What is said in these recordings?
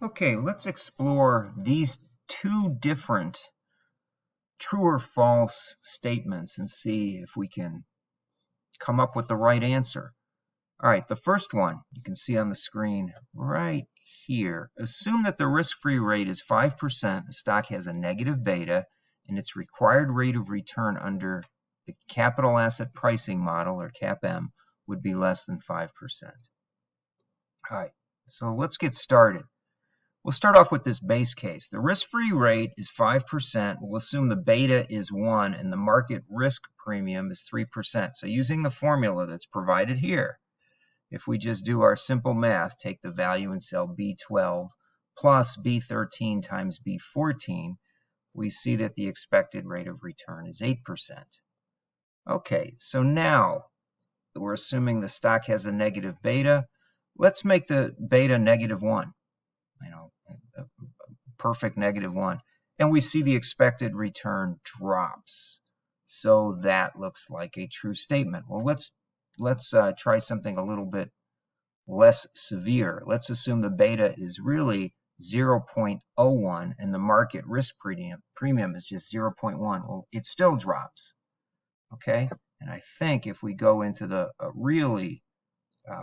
Okay, let's explore these two different true or false statements and see if we can come up with the right answer. All right, the first one you can see on the screen right here. Assume that the risk-free rate is 5%, the stock has a negative beta, and its required rate of return under the capital asset pricing model, or CAPM, would be less than 5%. All right, so let's get started. We'll start off with this base case. The risk-free rate is 5%. We'll assume the beta is 1 and the market risk premium is 3%. So using the formula that's provided here, if we just do our simple math, take the value in cell B12 plus B13 times B14, we see that the expected rate of return is 8%. Okay, so now we're assuming the stock has a negative beta. Let's make the beta -1. A perfect -1. And we see the expected return drops. So that looks like a true statement. Well, let's try something a little bit less severe. Let's assume the beta is really 0.01 and the market risk premium is just 0.1. Well, it still drops. Okay, and I think if we go into the really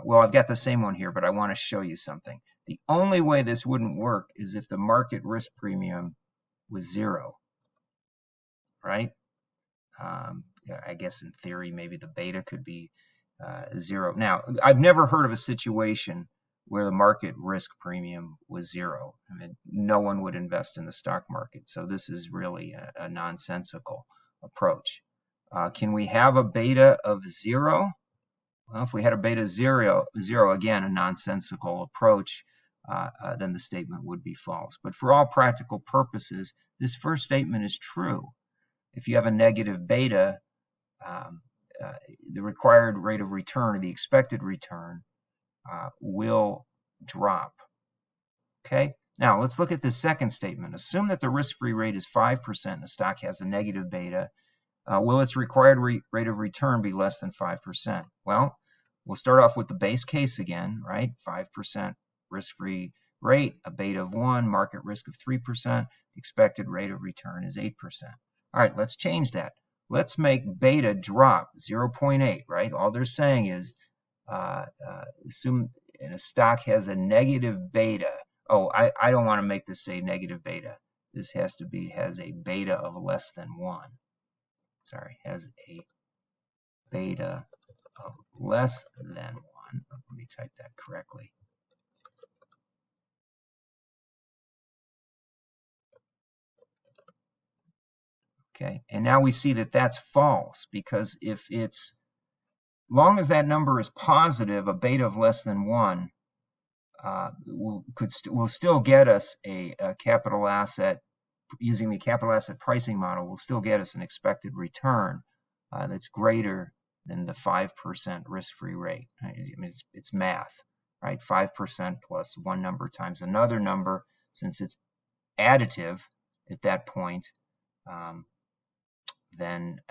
well, I've got the same one here, but I want to show you something. The only way this wouldn't work is if the market risk premium was 0, right? I guess in theory, maybe the beta could be 0. Now, I've never heard of a situation where the market risk premium was 0. I mean, no one would invest in the stock market. So this is really a nonsensical approach. Can we have a beta of 0? Well, if we had a beta 0, again, a nonsensical approach, then the statement would be false. But for all practical purposes, this first statement is true. If you have a negative beta, the required rate of return, or the expected return, will drop. Okay? Now, let's look at the second statement. Assume that the risk-free rate is 5% and the stock has a negative beta. Will its required rate of return be less than 5%? Well, we'll start off with the base case again, right? 5% risk-free rate, a beta of 1, market risk of 3%, the expected rate of return is 8%. All right, let's change that. Let's make beta drop 0.8, right? All they're saying is assume a stock has a negative beta. Oh, I don't want to make this say negative beta. This has a beta of less than 1. Sorry, has a beta of less than 1. Let me type that correctly. Okay, and now we see that that's false, because if it's, long as that number is positive, a beta of less than 1 will still get us a capital asset, using the capital asset pricing model, will still get us an expected return that's greater than the 5% risk-free rate. I mean, it's math, right? 5% plus one number times another number, since it's additive at that point, then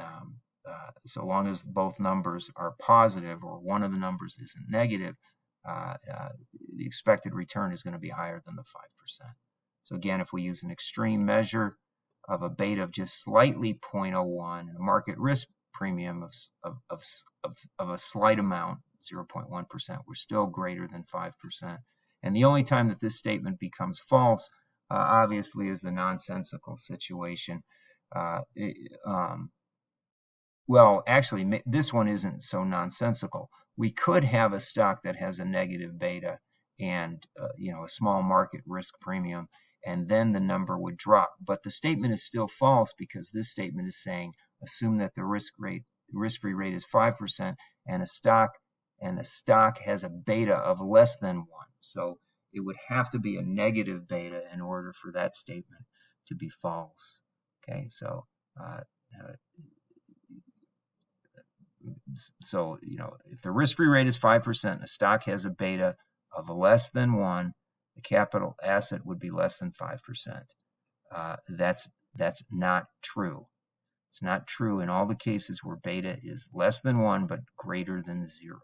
so long as both numbers are positive or one of the numbers isn't negative, the expected return is going to be higher than the 5%. So again, if we use an extreme measure of a beta of just slightly 0.01 and a market risk premium of a slight amount, 0.1%, we're still greater than 5%. And the only time that this statement becomes false, obviously, is the nonsensical situation. Well, actually, this one isn't so nonsensical. We could have a stock that has a negative beta and a small market risk premium, and then the number would drop. But the statement is still false, because this statement is saying assume that the risk-free rate is 5% and the stock has a beta of less than 1. So it would have to be a negative beta in order for that statement to be false. Okay, so if the risk-free rate is 5% and the stock has a beta of less than 1, the capital asset would be less than 5%. That's not true. It's not true in all the cases where beta is less than 1 but greater than 0.